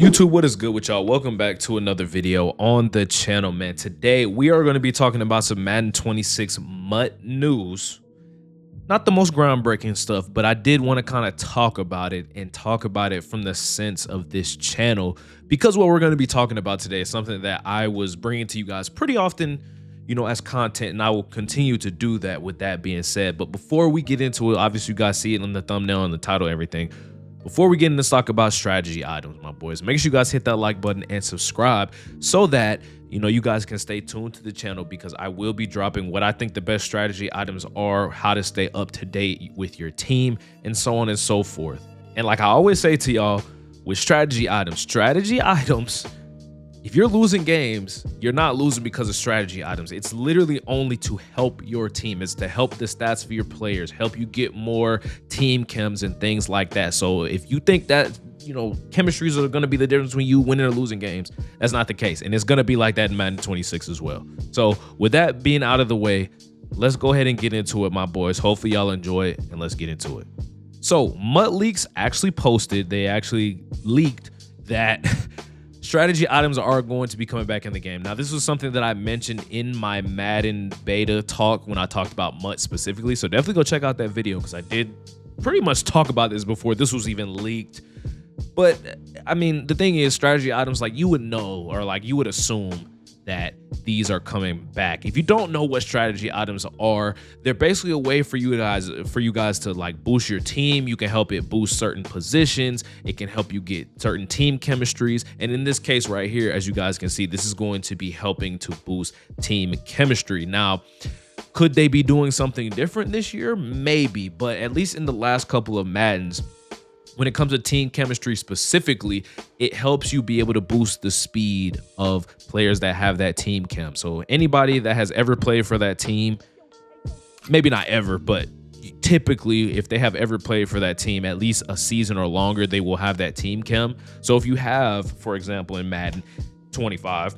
YouTube, what is good with y'all? Welcome back to another video on the channel, man. Today we are going to be talking about some Madden 26 MUT news. Not the most groundbreaking stuff, but I did want to kind of talk about it and talk about it from the sense of this channel, because what we're going to be talking about today is something that I was bringing to you guys pretty often, as content, and I will continue to do that. With that being said, but before we get into it, obviously you guys see it on the thumbnail and the title, everything. Before we get into talk about strategy items, my boys, make sure you guys hit that like button and subscribe so that you guys can stay tuned to the channel, because I will be dropping what I think the best strategy items are, how to stay up to date with your team, and so on and so forth. And like I always say to y'all, with strategy items, if you're losing games, you're not losing because of strategy items. It's literally only to help your team. It's to help the stats for your players, help you get more team chems and things like that. So if you think that, chemistries are going to be the difference between you winning or losing games, that's not the case. And it's going to be like that in Madden 26 as well. So with that being out of the way, let's go ahead and get into it, my boys. Hopefully y'all enjoy it, and let's get into it. So MUT Leaks actually posted, they actually leaked that strategy items are going to be coming back in the game. Now, this was something that I mentioned in my Madden beta talk when I talked about MUT specifically. So definitely go check out that video, because I did pretty much talk about this before this was even leaked. But I mean, the thing is, strategy items, like, you would know, or like you would assume that these are coming back. If you don't know what strategy items are, they're basically a way for you guys to like boost your team. You can help it boost certain positions. It can help you get certain team chemistries. And in this case right here, as you guys can see, this is going to be helping to boost team chemistry. Now, could they be doing something different this year? Maybe, but at least in the last couple of Maddens, when it comes to team chemistry specifically, it helps you be able to boost the speed of players that have that team chem. So anybody that has ever played for that team, maybe not ever, but typically if they have ever played for that team at least a season or longer, they will have that team chem. So if you have, for example, in Madden 25,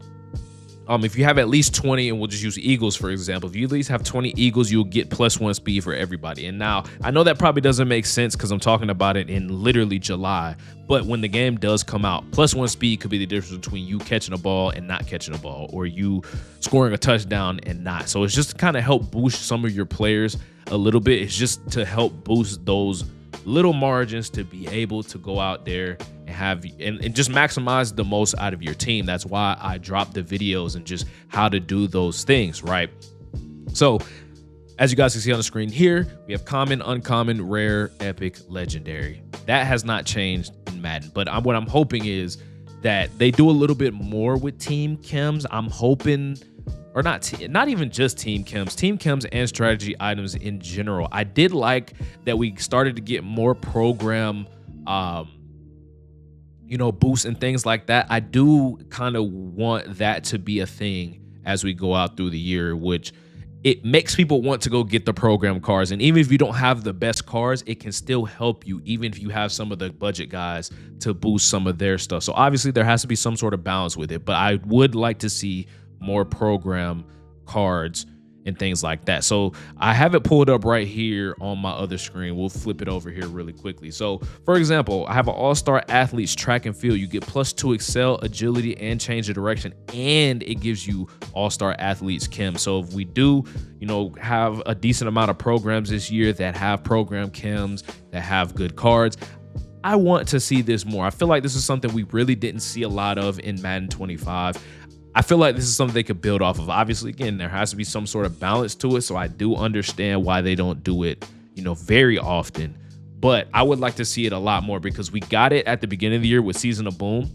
if you have at least 20, and we'll just use Eagles for example, if you at least have 20 Eagles, you'll get +1 speed for everybody. And now I know that probably doesn't make sense because I'm talking about it in literally July, but when the game does come out, +1 speed could be the difference between you catching a ball and not catching a ball, or you scoring a touchdown and not. So it's just to kind of help boost some of your players a little bit. It's just to help boost those little margins to be able to go out there and have and just maximize the most out of your team. That's why I dropped the videos and just how to do those things, right? So as you guys can see on the screen here, we have common, uncommon, rare, epic, legendary. That has not changed in Madden, but what I'm hoping is that they do a little bit more with team chems. I'm hoping, or not even just team chems and strategy items in general. I did like that we started to get more program boosts and things like that. I do kind of want that to be a thing as we go out through the year, which it makes people want to go get the program cards. And even if you don't have the best cards, it can still help you, even if you have some of the budget guys, to boost some of their stuff. So obviously there has to be some sort of balance with it, but I would like to see more program cards and things like that. So I have it pulled up right here on my other screen. We'll flip it over here really quickly. So for example, I have an all-star athletes track and field. You get +2 excel, agility, and change of direction, and it gives you all-star athletes chem. So if we do have a decent amount of programs this year that have program chems, that have good cards, I want to see this more. I feel like this is something we really didn't see a lot of in Madden 25. I feel like this is something they could build off of. Obviously, again, there has to be some sort of balance to it, so I do understand why they don't do it, very often. But I would like to see it a lot more, because we got it at the beginning of the year with Season of Boom.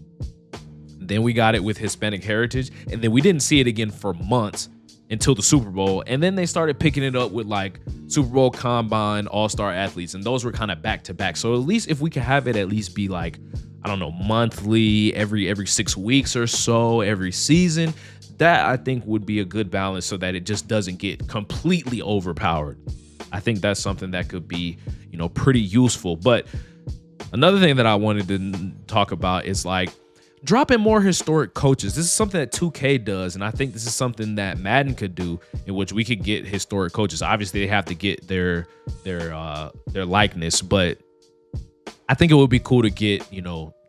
Then we got it with Hispanic Heritage, and then we didn't see it again for months until the Super Bowl. And then they started picking it up with like Super Bowl Combine, All-Star Athletes, and those were kind of back to back. So at least if we could have it at least be like, I don't know, monthly, every 6 weeks or so, every season, that I think would be a good balance, so that it just doesn't get completely overpowered. I think that's something that could be, pretty useful. But another thing that I wanted to talk about is like dropping more historic coaches. This is something that 2K does, and I think this is something that Madden could do, in which we could get historic coaches. Obviously, they have to get their likeness, but I think it would be cool to get,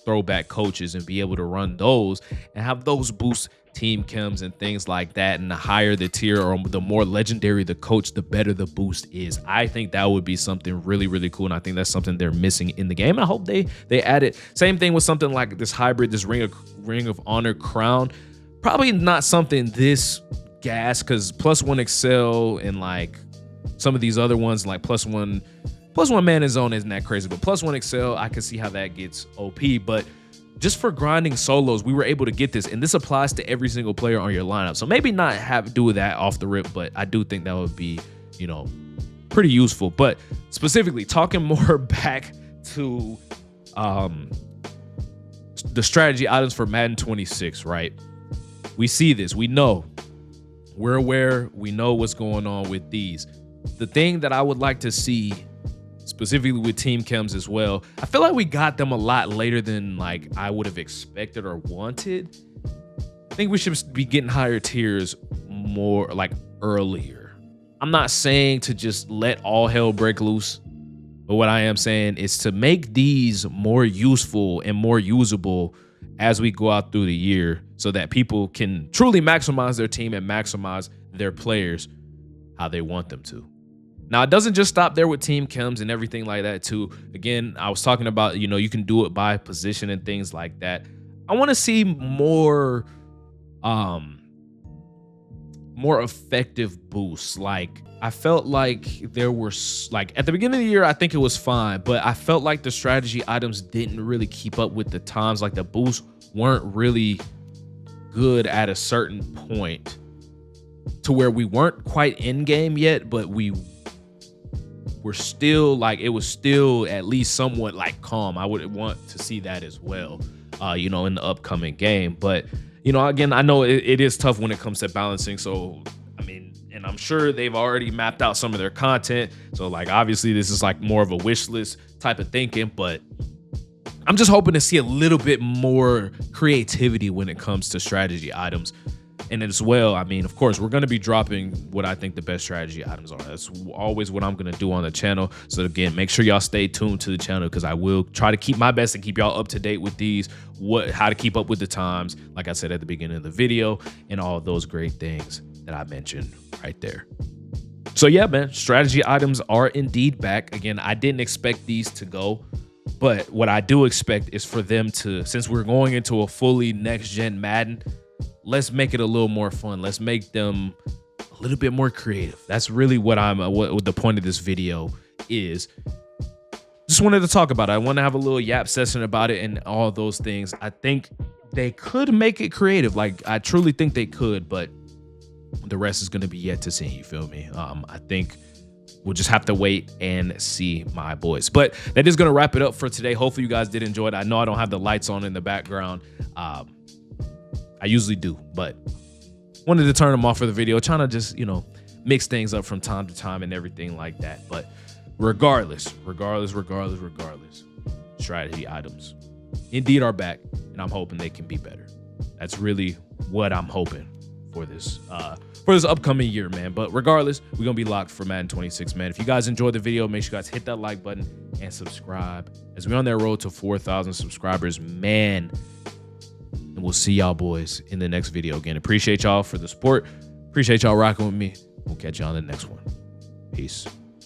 throwback coaches and be able to run those and have those boost team chems and things like that. And the higher the tier or the more legendary the coach, the better the boost is. I think that would be something really, really cool. And I think that's something they're missing in the game. I hope they add it. Same thing with something like this hybrid, this Ring of Honor crown. Probably not something this gas, because +1 excel and like some of these other ones like +1 man in zone isn't that crazy, but +1 excel, I can see how that gets OP. But just for grinding solos, we were able to get this, and this applies to every single player on your lineup. So maybe not have to do with that off the rip, but I do think that would be, you know, pretty useful. But specifically talking more back to the strategy items for Madden 26, right? We see this, we know, we're aware, we know what's going on with these. The thing that I would like to see specifically with team chems as well, I feel like we got them a lot later than like I would have expected or wanted. I think we should be getting higher tiers more like earlier. I'm not saying to just let all hell break loose, but what I am saying is to make these more useful and more usable as we go out through the year, so that people can truly maximize their team and maximize their players how they want them to. Now, it doesn't just stop there with team chems and everything like that too. Again, I was talking about, you know, you can do it by position and things like that. I want to see more effective boosts. Like, I felt like there were, like, at the beginning of the year, I think it was fine, but I felt like the strategy items didn't really keep up with the times. Like, the boosts weren't really good at a certain point to where we weren't quite in game yet, but we were still like, it was still at least somewhat like calm. I would want to see that as well, you know, in the upcoming game. But, you know, again, I know it is tough when it comes to balancing. So, I mean, and I'm sure they've already mapped out some of their content. So like, obviously this is like more of a wish list type of thinking, but I'm just hoping to see a little bit more creativity when it comes to strategy items. And as well, I mean, of course, we're going to be dropping what I think the best strategy items are. That's always what I'm going to do on the channel. So again, make sure y'all stay tuned to the channel, because I will try to keep my best and keep y'all up to date with these, how to keep up with the times, like I said at the beginning of the video, and all of those great things that I mentioned right there. So yeah, man, strategy items are indeed back. Again, I didn't expect these to go, but what I do expect is for them to, since we're going into a fully next-gen Madden, let's make it a little more fun. Let's make them a little bit more creative. That's really what what the point of this video is. Just wanted to talk about it. I want to have a little yap session about it and all those things. I think they could make it creative. Like, I truly think they could, but the rest is going to be yet to see. You feel me? I think we'll just have to wait and see, my boys. But that is going to wrap it up for today. Hopefully you guys did enjoy it. I know I don't have the lights on in the background. I usually do, but wanted to turn them off for the video, trying to just, you know, mix things up from time to time and everything like that. But regardless, strategy items indeed are back, and I'm hoping they can be better. That's really what I'm hoping for this upcoming year, man. But regardless, we're gonna be locked for Madden 26, man. If you guys enjoyed the video, make sure you guys hit that like button and subscribe as we're on that road to 4,000 subscribers, man. And we'll see y'all boys in the next video. Again, appreciate y'all for the support. Appreciate y'all rocking with me. We'll catch y'all on the next one. Peace.